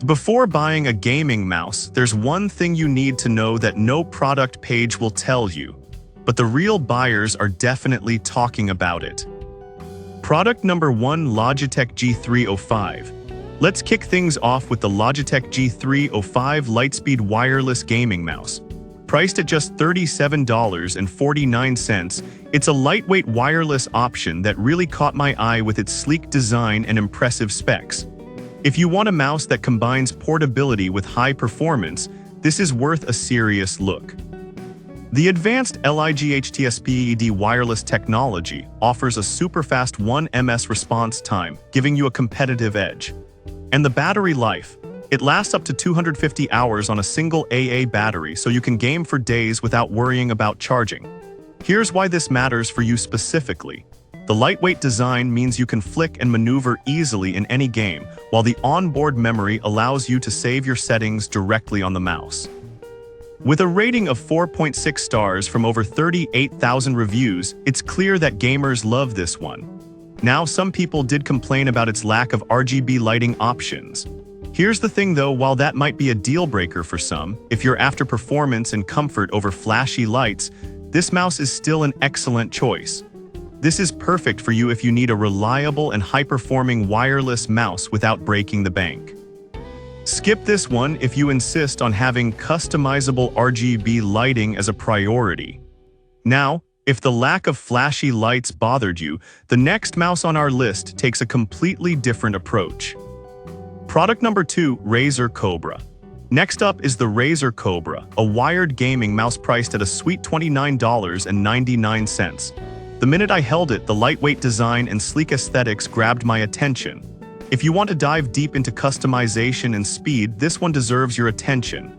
Before buying a gaming mouse, there's one thing you need to know that no product page will tell you, but the real buyers are definitely talking about it. Product number 1, Logitech G305. Let's kick things off with the Logitech G305 Lightspeed Wireless Gaming Mouse. Priced at just $37.49, it's a lightweight wireless option that really caught my eye with its sleek design and impressive specs. If you want a mouse that combines portability with high performance, this is worth a serious look. The advanced LIGHTSPED wireless technology offers a super-fast 1 ms response time, giving you a competitive edge. And the battery life, it lasts up to 250 hours on a single AA battery, so you can game for days without worrying about charging. Here's why this matters for you specifically. The lightweight design means you can flick and maneuver easily in any game, while the onboard memory allows you to save your settings directly on the mouse. With a rating of 4.6 stars from over 38,000 reviews, it's clear that gamers love this one. Now, some people did complain about its lack of RGB lighting options. Here's the thing though, while that might be a deal breaker for some, if you're after performance and comfort over flashy lights, this mouse is still an excellent choice. This is perfect for you if you need a reliable and high-performing wireless mouse without breaking the bank. Skip this one if you insist on having customizable RGB lighting as a priority. Now, if the lack of flashy lights bothered you, the next mouse on our list takes a completely different approach. Product number 2, Razer Cobra. Next up is the Razer Cobra, a wired gaming mouse priced at a sweet $29.99. The minute I held it, the lightweight design and sleek aesthetics grabbed my attention. If you want to dive deep into customization and speed, this one deserves your attention.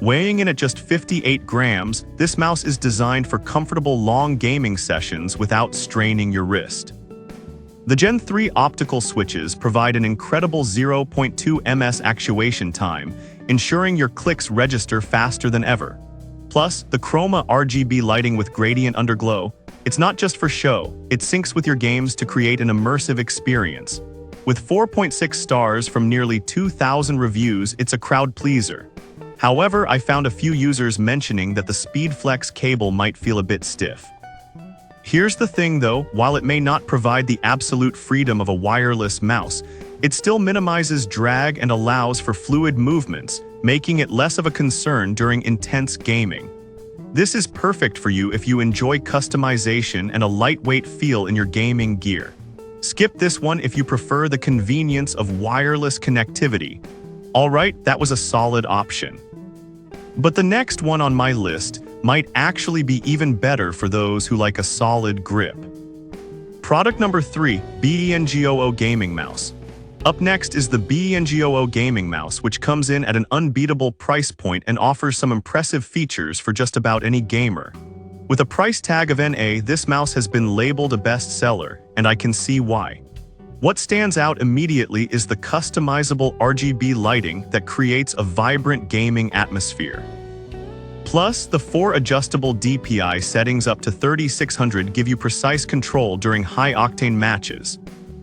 Weighing in at just 58 grams, this mouse is designed for comfortable long gaming sessions without straining your wrist. The Gen 3 optical switches provide an incredible 0.2 ms actuation time, ensuring your clicks register faster than ever. Plus, the Chroma RGB lighting with gradient underglow, it's not just for show, it syncs with your games to create an immersive experience. With 4.6 stars from nearly 2,000 reviews, it's a crowd pleaser. However, I found a few users mentioning that the SpeedFlex cable might feel a bit stiff. Here's the thing though, while it may not provide the absolute freedom of a wireless mouse, it still minimizes drag and allows for fluid movements, making it less of a concern during intense gaming. This is perfect for you if you enjoy customization and a lightweight feel in your gaming gear. Skip this one if you prefer the convenience of wireless connectivity. Alright, that was a solid option. But the next one on my list might actually be even better for those who like a solid grip. Product number 3, BENGOO Gaming Mouse. Up next is the BENGOO Gaming Mouse, which comes in at an unbeatable price point and offers some impressive features for just about any gamer. With a price tag of NA, this mouse has been labeled a bestseller, and I can see why. What stands out immediately is the customizable RGB lighting that creates a vibrant gaming atmosphere. Plus, the 4 adjustable DPI settings up to 3600 give you precise control during high-octane matches.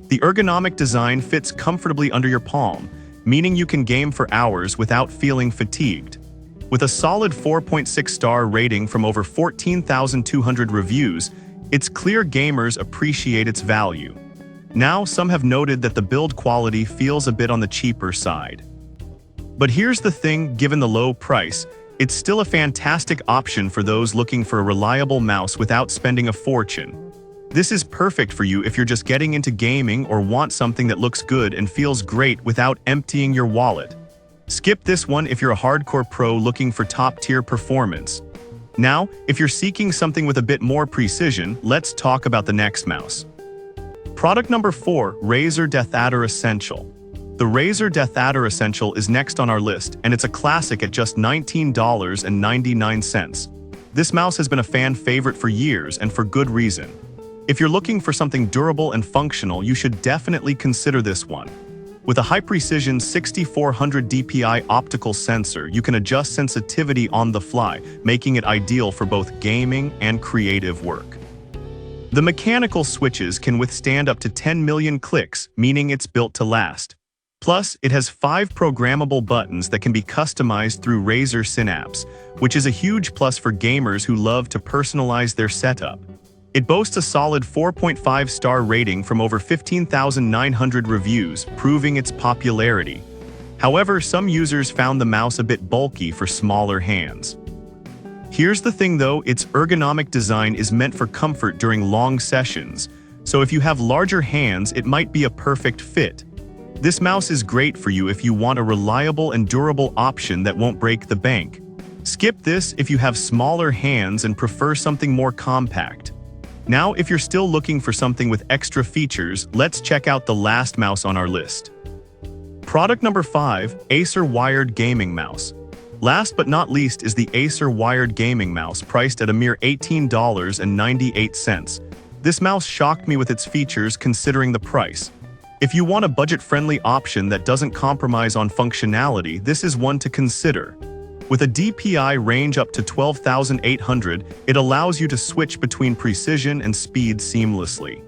The ergonomic design fits comfortably under your palm, meaning you can game for hours without feeling fatigued. With a solid 4.6-star rating from over 14,200 reviews, it's clear gamers appreciate its value. Now, some have noted that the build quality feels a bit on the cheaper side. But here's the thing, given the low price, it's still a fantastic option for those looking for a reliable mouse without spending a fortune. This is perfect for you if you're just getting into gaming or want something that looks good and feels great without emptying your wallet. Skip this one if you're a hardcore pro looking for top-tier performance. Now, if you're seeking something with a bit more precision, let's talk about the next mouse. Product number 4, Razer DeathAdder Essential. The Razer DeathAdder Essential is next on our list, and it's a classic at just $19.99. This mouse has been a fan favorite for years, and for good reason. If you're looking for something durable and functional, you should definitely consider this one. With a high-precision 6400 DPI optical sensor, you can adjust sensitivity on the fly, making it ideal for both gaming and creative work. The mechanical switches can withstand up to 10 million clicks, meaning it's built to last. Plus, it has 5 programmable buttons that can be customized through Razer Synapse, which is a huge plus for gamers who love to personalize their setup. It boasts a solid 4.5-star rating from over 15,900 reviews, proving its popularity. However, some users found the mouse a bit bulky for smaller hands. Here's the thing though, its ergonomic design is meant for comfort during long sessions, so if you have larger hands, it might be a perfect fit. This mouse is great for you if you want a reliable and durable option that won't break the bank. Skip this if you have smaller hands and prefer something more compact. Now, if you're still looking for something with extra features, let's check out the last mouse on our list. Product number 5, Acer Wired Gaming Mouse. Last but not least is the Acer Wired Gaming Mouse, priced at a mere $18.98. This mouse shocked me with its features considering the price. If you want a budget-friendly option that doesn't compromise on functionality, this is one to consider. With a DPI range up to 12,800, it allows you to switch between precision and speed seamlessly.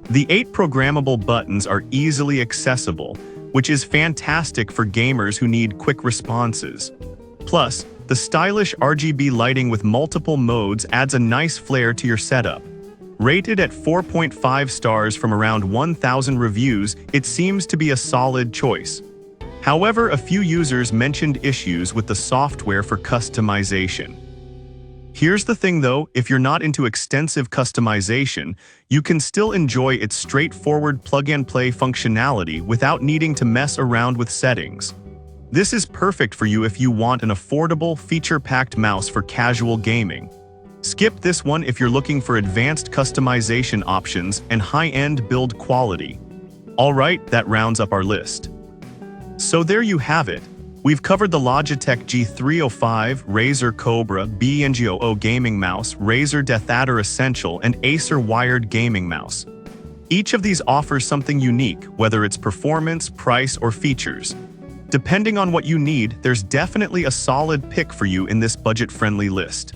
The 8 programmable buttons are easily accessible, which is fantastic for gamers who need quick responses. Plus, the stylish RGB lighting with multiple modes adds a nice flair to your setup. Rated at 4.5 stars from around 1,000 reviews, it seems to be a solid choice. However, a few users mentioned issues with the software for customization. Here's the thing though, if you're not into extensive customization, you can still enjoy its straightforward plug-and-play functionality without needing to mess around with settings. This is perfect for you if you want an affordable, feature-packed mouse for casual gaming. Skip this one if you're looking for advanced customization options and high-end build quality. Alright, that rounds up our list. So there you have it. We've covered the Logitech G305, Razer Cobra BNG00 Gaming Mouse, Razer DeathAdder Essential, and Acer Wired Gaming Mouse. Each of these offers something unique, whether it's performance, price, or features. Depending on what you need, there's definitely a solid pick for you in this budget-friendly list.